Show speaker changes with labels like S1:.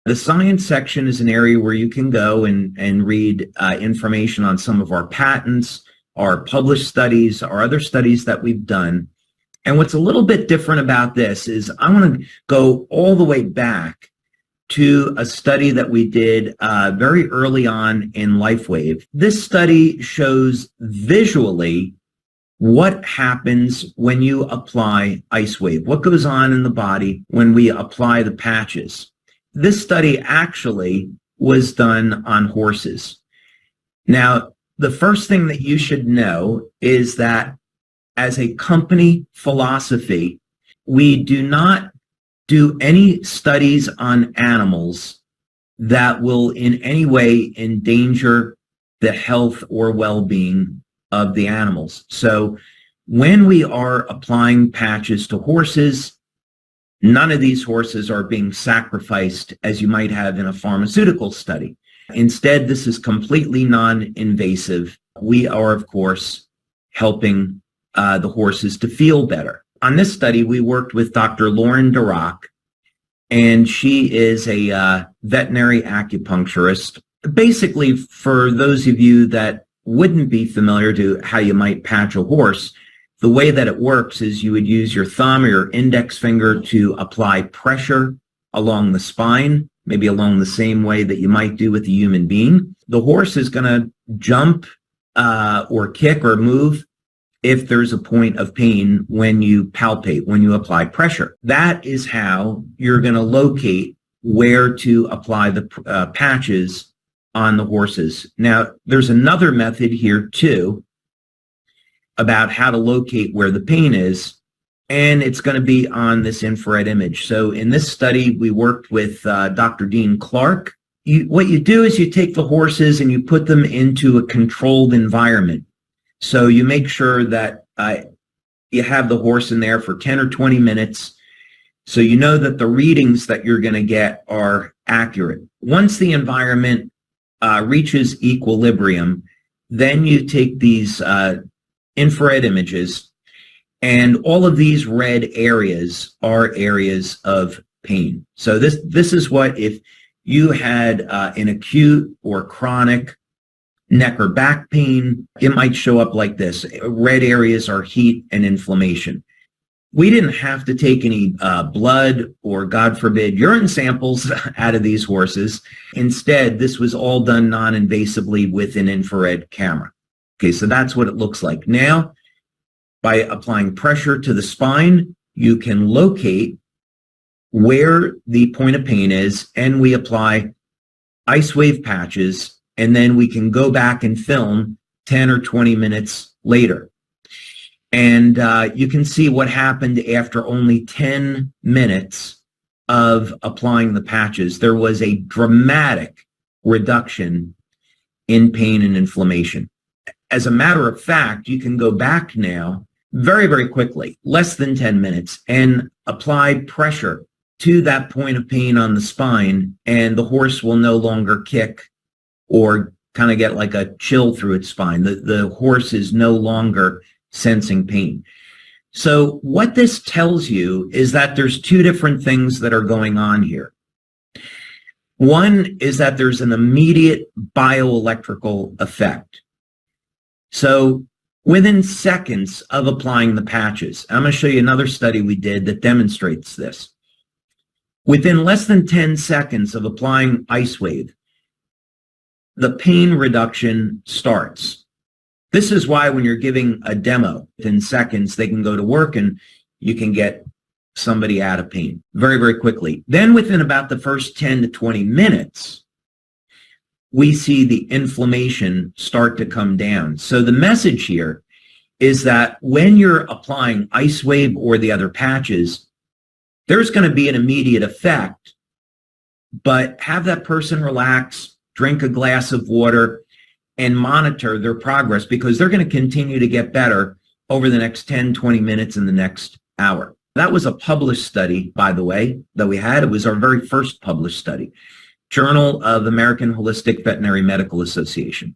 S1: The science section is an area where you can go and read information on some of our patents, our published studies, our other studies that we've done. And what's a little bit different about this is I want to go all the way back to a study that we did very early on in LifeWave. This study shows visually what happens when you apply IceWave, what goes on in the body when we apply the patches. This study actually was done on horses. Now, the first thing that you should know is that as a company philosophy, we do not do any studies on animals that will in any way endanger the health or well-being of the animals. So when we are applying patches to horses, none of these horses are being sacrificed as you might have in a pharmaceutical study. Instead, this is completely non-invasive. We are, of course, helping the horses to feel better. On this study, we worked with Dr. Lauren Dirac, and she is a veterinary acupuncturist. Basically, for those of you that wouldn't be familiar to how you might patch a horse, the way that it works is you would use your thumb or your index finger to apply pressure along the spine, maybe along the same way that you might do with a human being. The horse is going to jump or kick or move if there's a point of pain when you palpate, when you apply pressure. That is how you're going to locate where to apply the patches on the horses. Now, there's another method here too about how to locate where the pain is, and it's going to be on this infrared image. So in this study, we worked with Dr. Dean Clark. What you do is you take the horses and you put them into a controlled environment. So you make sure that you have the horse in there for 10 or 20 minutes, so you know that the readings that you're going to get are accurate. Once the environment reaches equilibrium, then you take these infrared images, and all of these red areas are areas of pain. So this is what if you had an acute or chronic neck or back pain, it might show up like this. Red areas are heat and inflammation. We didn't have to take any blood or, God forbid, urine samples out of these horses. Instead, this was all done non-invasively with an infrared camera. Okay, so that's what it looks like. Now, by applying pressure to the spine, you can locate where the point of pain is, and we apply IceWave patches, and then we can go back and film 10 or 20 minutes later. And you can see what happened after only 10 minutes of applying the patches. There was a dramatic reduction in pain and inflammation. As a matter of fact, you can go back now very, very quickly, less than 10 minutes, and apply pressure to that point of pain on the spine, and the horse will no longer kick or kind of get like a chill through its spine. The horse is no longer sensing pain. So what this tells you is that there's two different things that are going on here. One is that there's an immediate bioelectrical effect. So within seconds of applying the patches, I'm going to show you another study we did that demonstrates this. Within less than 10 seconds of applying IceWave, the pain reduction starts. This is why when you're giving a demo, within seconds, they can go to work and you can get somebody out of pain very, very quickly. Then within about the first 10 to 20 minutes, we see the inflammation start to come down. So the message here is that when you're applying IceWave or the other patches, there's going to be an immediate effect, but have that person relax, drink a glass of water, and monitor their progress, because they're going to continue to get better over the next 10, 20 minutes in the next hour. That was a published study, by the way, that we had. It was our very first published study. Journal of American Holistic Veterinary Medical Association.